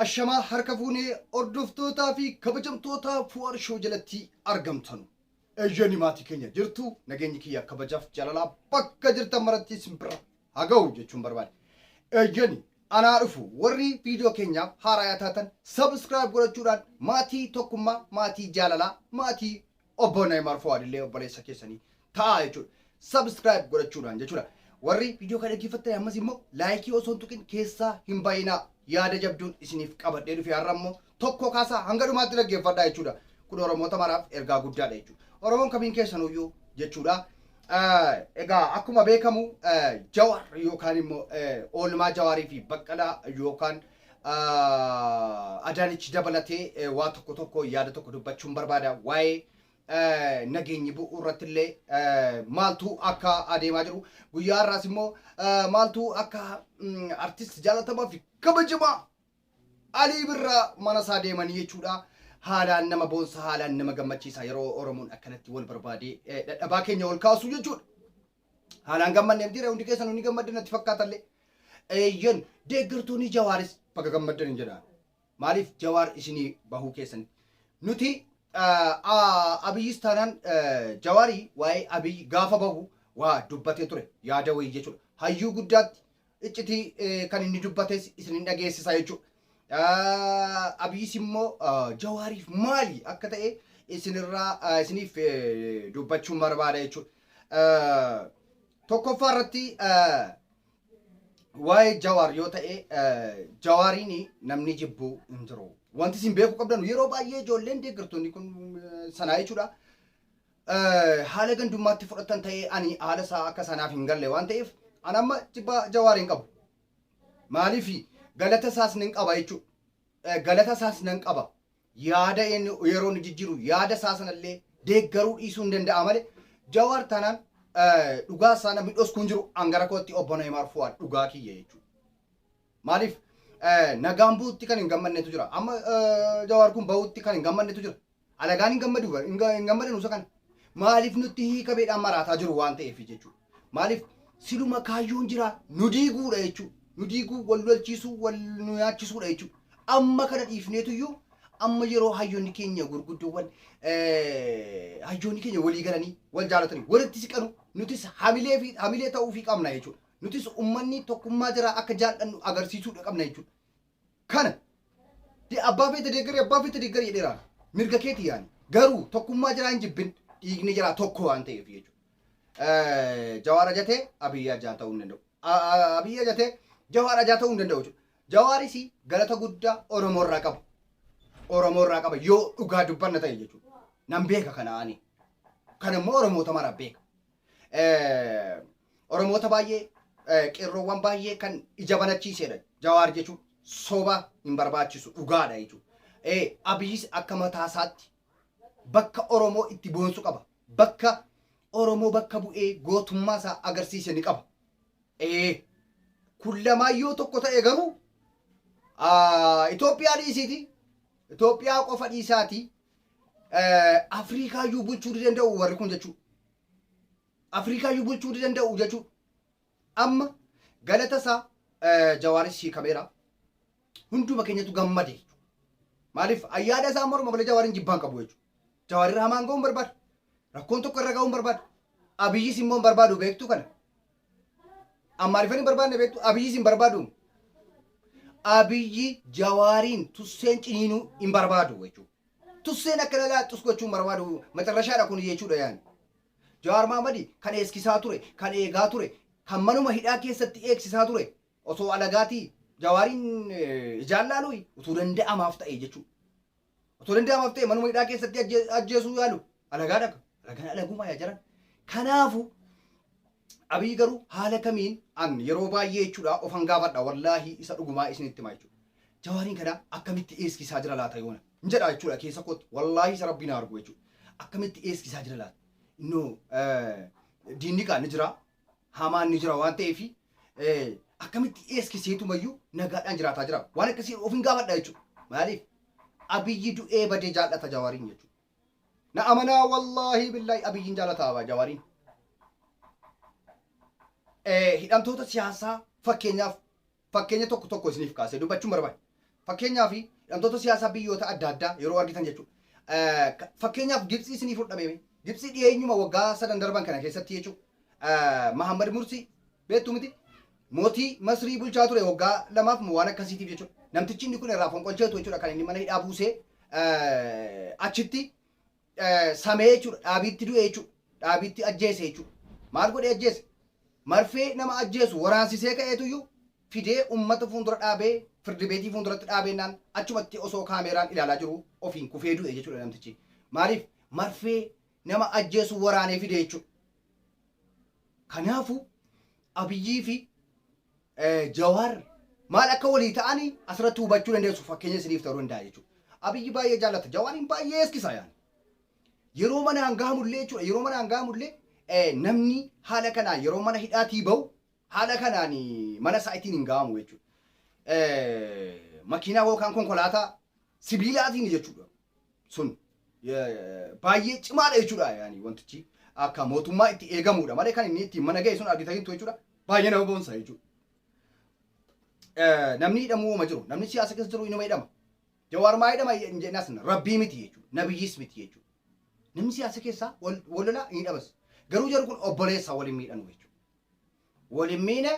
Ashamaa harka fuunee hordoftootaa fi kabajamtoota Fu'aad Shoo jalatti argamtan. Eeyyanii maatii keenya jirtu nageenyi kiyya kabajaaf jaalalaa bakka jirtan maratti isin bira haa ga'u jechuun barbaade. Eeyyanii anaa dhufu warri viidiyoo keenyaaf haaraa taatan subscribe godhachuudhaan maatii tokkummaa, maatii jaalalaa, maatii obbo Neymar Fu'aad illee obboleessa keessanii ta'a jechuudha. Subscribe godhachuudhaan jechuudha. Warri viidiyoo kana dhaggeeffattan ammas immoo laayikii osoo hin tuqin keessaa hin baay'inaa. Yaada jabduun isiniif qabadhee dhufe har'a immoo tokko kaasaa hanga dhumaatti dhaggeeffadhaa jechuudha. Kun Oromoota maraaf ergaa guddaadha jechuudha. Oromoon kamiin keessanuyyuu jechuudha. Egaa akkuma beekamu Jawaar yookaan immoo oolmaa Jawaarii fi Baqqalaa yookaan Adaanech dabalatee waa tokko yaada tokko dubbachuun barbaada. Waa'ee nageenyi bu'uu irratti illee maaltu akka adeemaa jiru guyyaa har'aas immoo maaltu akka artist jaalatamaa fi kabajamaa Alii Birraa mana isaa deemanii jechuudha. Haalaan nama boonsa, haalaan nama gammachiisa yeroo Oromoon akkanatti wal barbaadee dadhabaa keenya wal kaasu jechuudha. Haalaan gammanneef jira hundi keessanuu ni gammaddan natti fakkaatallee. Eeyyan deeggartoonni Jawaaris bakka gammaddan hin jedhaan. Maaliif Jawaar isinii bahuu keessan nuti Abiyyis taanaan Jawaarii waa'ee Abiyyi gaafa bahu waa dubbatee ture yaada wayii jechuudha. Hayyuu guddaatti iccitii kan inni dubbates isin dhageessisa jechuudha. Abiyyis immoo Jawaariif maali akka ta'e isiniif dubbachuun barbaada jechuudha. Tokkoffaa irratti waa'ee Jawaar yoo ta'e Jawaariin namni jibbuu hin jiru. Wanti isin beekuu qabdan yeroo baay'ee ijoolleen deeggartoonni kun sanaa jechuudha. Haala gandummaatti fudhatan ta'ee ani haala isaa akka sanaaf hin galle waan ta'eef ani amma jibbaa Jawaariin qabu. Maaliif galata isaas nan qaba jechuudha. Galata isaas nan qaba. Yaada yeroo inni jijjiiru yaada isaa sanallee deeggaruu dhiisuu hin danda'a malee Jawaar taanaan dhugaa isaa namni dhoskuun jiru hangara kootti obbo Neymar Fu'aad dhugaa kiyya jechuudha. Maaliif nagaan bu'uutti kan hin gammannetu jira. Amma Jawaar kun bahuutti kan hin gammannetu jira. Alagaan hin gammadan usa kana. Maaliif nutti hiika beedhaan maraataa jiru waan ta'eef jechuudha. Maaliif siluma kaayyoon jira nu diiguudha jechuudha. Nu diiguu wal lolchiisuu wal nu nyaachisuudha jechuudha. Amma kana dhiifneetuyyuu amma yeroo hayyoonni keenya gurguddoowwan hayyoonni keenya walii galanii wal jaalatanii walitti siqanu nutis hamilee ta'uufii qabna jechuudha. Nutis ummanni tokkummaa jira akka jaalladhu agarsiisuudha qabna jechuudha. Kana abbaa feete deeggarii jedheera mirga keeti yaani garuu tokkummaa jira hin jibbin dhiigni jira tokko waan ta'eef jechuudha. Jawaar ajatee Abiyyi ajaa ta'uu hin danda'u. Abiyyi ajatee Jawaar ajaa ta'uu hin danda'u jechuudha. Jawaaris galata guddaa Oromoo irraa qaba. Oromoo irraa qaba yoo dhugaa dubbanna ta'e jechuudha. Nan beeka kana ani. Kana immoo Oromoota mara beeka. Oromoota baay'ee qeerroowwan baay'ee kan ija banachiisedha. Jawaar jechuun soba hin barbaachisu dhugaadha jechuudha. Abiyyis akka mataa isaatti bakka Oromoo itti boonsu qaba. Bakka Oromoo bakka bu'ee gootummaa isaa agarsiise ni qaba. Kun lamaayyoo tokko ta'e garuu Itoophiyaa dhiisiiti. Itoophiyaa qofa dhiisaati. Afrikaayyuu bulchuu ni danda'u warri kun jechuudha. Afrikaayyuu bulchuu ni danda'u jechuudha. Amma galata isaa Jawaaris hiikameera. Hunduma keenyatu gammade. Maaliif ayyaada isaa morma malee Jawaariin jibbaan qabu jechuudha. Jawaar irraa hamaan ga'uun barbaada. Rakkoon tokko irra ga'uun barbaada. Abiyyis immoo hin barbaadu beektu kana. Ammaaliif hin barbaadne beektu Abiyyis hin barbaadu. Abiyyi Jawaariin tusseen ciniinuu hin barbaadu jechuudha. Tusseen akka lalaattus gochuun barbaadu macarrashaadha kun jechuudha yaani. Jawaar Maammadii kan eeskisaa ture, kan eegaa ture, kan manuma hidhaa keessatti eegsisaa ture osoo alagaatii Jawaariin jaallaaluu utuu danda'amaaf ta'e jechuudha. Utuu danda'amaaf ta'e manuma hidhaa keessatti ajjeesuu yaalu alagaadha. Alagaan alaguma yaa jiran. Kanaafu Abiyyi garuu haala kamiin an yeroo baay'ee jechuudha ofan gaafadha wallaahi isa dhugumaa isinitti himaa jechuudha. Jawaariin kana akkamitti eeskisaa jira laata yoona hin jedha jechuudha keessa kootti wallaahi isa rabbiin argu jechuudha. Akkamitti eeskisaa jira laata. Innoo diinni kaan ni jira hamaan ni jira waan ta'eef akkamitti eeskiseetumayyuu nagaadhaan jiraataa jira waan akkasii ofin gaafadha jechuudha. Maaliif Abiyyi du'ee badee jaallata Jawaariin jechuudha. Na amanaa wallaahi billaahi Abiyyiin jaallata Jawaariin. Hidhamtoota siyaasaa fakkeenyaaf fakkeenya tokko isiniif kaasee dubbachuun barbaada. fakkeenyaaf hidhamtoota siyaasaa biyyoota adda addaa yeroo argitan jechuudha. Fakkeenyaaf Gibxii isinii fudhame. Gibxii dhiyeenyuma waggaa 3 darban kana keessatti jechuudha. Mahammad Mursi beektu miti mootii Masrii bulchaa ture waggaa 2 waan akkasiitiif jechuudha. Namtichi inni kun irraa fonqolcheetu jechuudha kan inni mana hidhaa buusee achitti samee jechuudha. Dhaabiitti du'e jechuudha. Dhaabiitti ajjeese jechuudha. Maal godhee ajjeese? Marfee nama ajjeesu waraansisee ka'eetuyyuu fidee ummata fuuldura dhaabee firdi beetii fuulduratti dhaabeenaan achumatti osoo kaameeraan ilaalaa jiru ofiin kufee du'e jechuudha namtichi. Maaliif? Marfee nama ajjeesu waraanee fide jechuudha. Kanaafuu Abiyyii fi Jawaar maal akka walii ta'anii asirratti hubachuu dandeessu fakkeenya isiniif ta'uu danda'a jechuudha. Abiyyi baay'ee jaallata. Jawaariin baay'ee eeskisa yaani. Yeroo mana hangaamullee jechuudha. Yeroo mana hangaamullee namni haala kanaan yeroo mana hidhaatii bahu haala kanaan mana isaatiin hin ga'amu jechuudha. Makiinaa yookaan konkolaataa sibiilaatiin jechuudha. Sun baay'ee cimaadha jechuudha yaani wantichi akka mootummaa itti eegamudha malee kan inni ittiin mana ga'e sun argitaniitu jechuudha. Baay'ee nama boonsa jechuudha. Namni hidhamuu ma jiru namni siyaasa keessa jiru inuma hidhama. Jawaar maa hidhama jennas rabbii miti jechuudha. Nabiyyiis miti jechuudha. Namni siyaasa keessa wal lolaa hin hidhamas. Garuu jarri kun obboleessa waliin miidhanu jechuudha. Waliin miine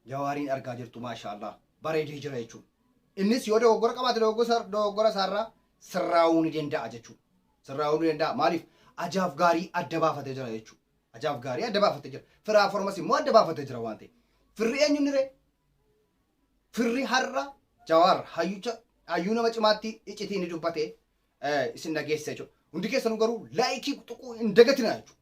Jawaariin argaa jirtu maashaallah bareedee jira jechuudha. Innis yoo dogoggora qabaate dogoggora isaarraa sirraa'uu ni danda'a jechuudha. Sirraa'uu ni danda'a. Maaliif? Ajaaf gaarii adda baafatee jira jechuudha. Ajaaf gaarii adda baafatee jira. Firaa formas immoo adda baafatee jira waan ta'eef. Firri eenyu ni ree? Firri har'a Jawaar hayyuu nama cimaatti iccitii ni dubbatee isin dhageessisa jechuudha. Hundi keessanuu garuu laayikii tuquu hin dagatinaa jechuudha.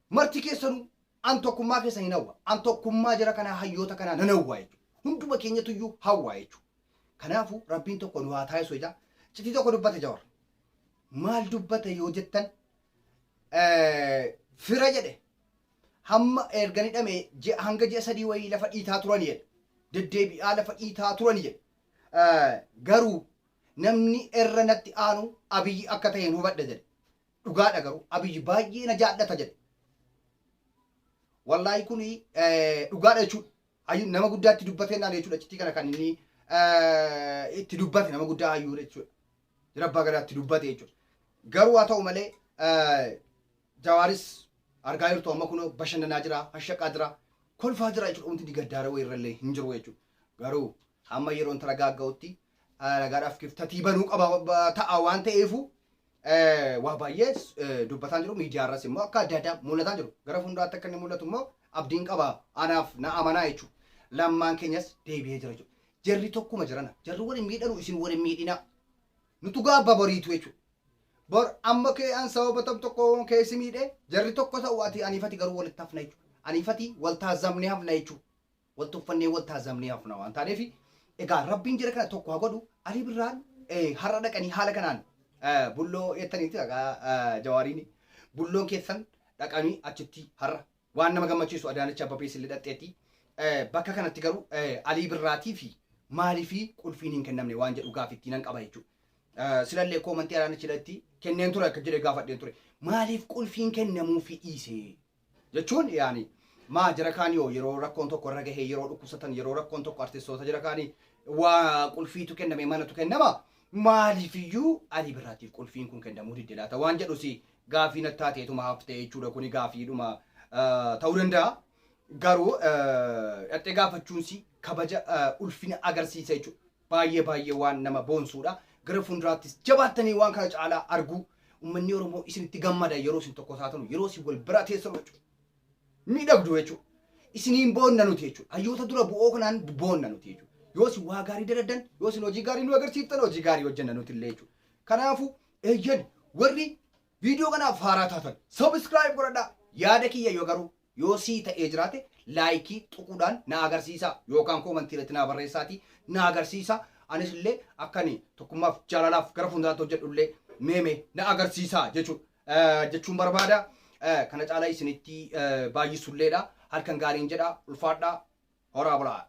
Marti keessanuu an tokkummaa keessa hin hawwa. An tokkummaa jira kanaa hayyoota kanaa nan hawwaa jechuudha. Hunduma keenyatu iyyuu hawwaa jechuudha. Kanaafuu rabbiin tokko nu haa taasisu jecha iccitii tokko dubbate Jawaar. Maal dubbate yoo jettan fira jedhe hamma erga hidhamee hanga ji'a 3 wayii lafa dhiitaa turani jedhe. Deddeebi'aa lafa dhiitaa turani jedhe. Garuu namni irra natti aanu Abiyyi akka ta'e hubadha jedhe. Dhugaadha garuu Abiyyi baay'ee na jaallata jedhe. Wallaahi kun dhugaadha jechuudha. Nama guddaatti dubbatee naan jechuudha. Iccitii kana kan inni itti dubbate nama guddaa hayyuudha jechuudha. Rabbaa gadaatti dubbate jechuudha. Garuu haa ta'u malee Jawaaris argaa jirtu amma kun bashannanaa jira, hashaqaa jira, kolfaa jira jechuudha. Wanti gaddaara wayirrallee hin jiru jechuudha. Garuu amma yeroo inta ragaa ga'utti ragaadhaaf kiftatii banuu qaba ta'a waan ta'eefu waa baay'ee dubbataan jiru. Miidiyaarras immoo akka adda addaa mul'ataan jiru. Gara fuulduraatti akka inni mul'atu immoo abdiin qaba anaaf na amanaa jechuudha. Lammaan keenyas deebi'ee jira jechuudha. Jarri tokkuma jirana. Jarri waliin miidhanu isin waliin miidhina. Nutu gaabba boriitu jechuudha. Bor amma kee an sababa tokko keessi miidhe jarri tokko ta'u ati anifati garuu walitti hafna jechuudha. Anifati wal taazamnee hafna jechuudha. Wal tuffannee wal taazamnee hafna waan taaneef egaa rabbiin jira kana tokko haa godhu. Ali Birraan har'a dhaqanii haala kanaan bulloo eettaniiti dhagaa Jawaariin bulloon keessan dhaqanii achitti har'a waan nama gammachiisu Adaanech Abeebee sillee dhaqxeetti bakka kanatti garuu Ali Birraatii fi maalii fi qulfiin hin kennamne waan jedhu gaafittii nan qaba jechuudha. Silallee koomantii Adaanech irratti kenneen ture akka jedhee gaafadheen ture. Maaliif qulfiin kennamuu fi dhiise jechuun yaani maa jira kaanii yeroo rakkoon tokko irra gahee yeroo dhukkubsatan yeroo rakkoon tokko artistoota jira kaanii waa qulfiitu kenname manatu kennama. Maaliifiyyuu Ali Birraatiif qulfiin kun kennamuu didde laata waan jedhus gaafii nattaateetuma haftee jechuudha. Kuni gaafiidhuma ta'uu danda'a. Garuu dhattee gaafachuunsi kabaja ulfina agarsiisa jechuudha. Baay'ee waan nama boonsuudha. Gara fuulduraattis jabaattanii waan kana caalaa argu uummanni Oromoo isinitti gammada yeroo isin tokko taatanu yeroo isin wal bira teessanu jechuudha. Miidhagdu jechuudha. Isiniin boonna nuti jechuudha. Hayyoota dura bu'oo kanaan boonna nuti jechuudha. Yoo isin waa gaarii dadaddan yoo isin hojii gaarii nu agarsiiftan hojii gaarii hojjenna nuti illee jechuudha. Kanaafuu eeyyan warri viidiyoo kanaaf haaraa taatan subscribe godhadhaa. Yaada kiyya yoo garuu yoo sii ta'ee jiraate laayikii tuquudhaan na agarsiisa yookaan koomantii irratti na barreessaati na agarsiisa. Anis illee akkani tokkummaaf jaalalaaf gara fuulduraatti hojjedhu illee meeme na agarsiisa jechuun barbaada. Kana caalaa isinitti baay'isulleedha. Halkan gaariin jedha ulfaadhaa horaa bulaa.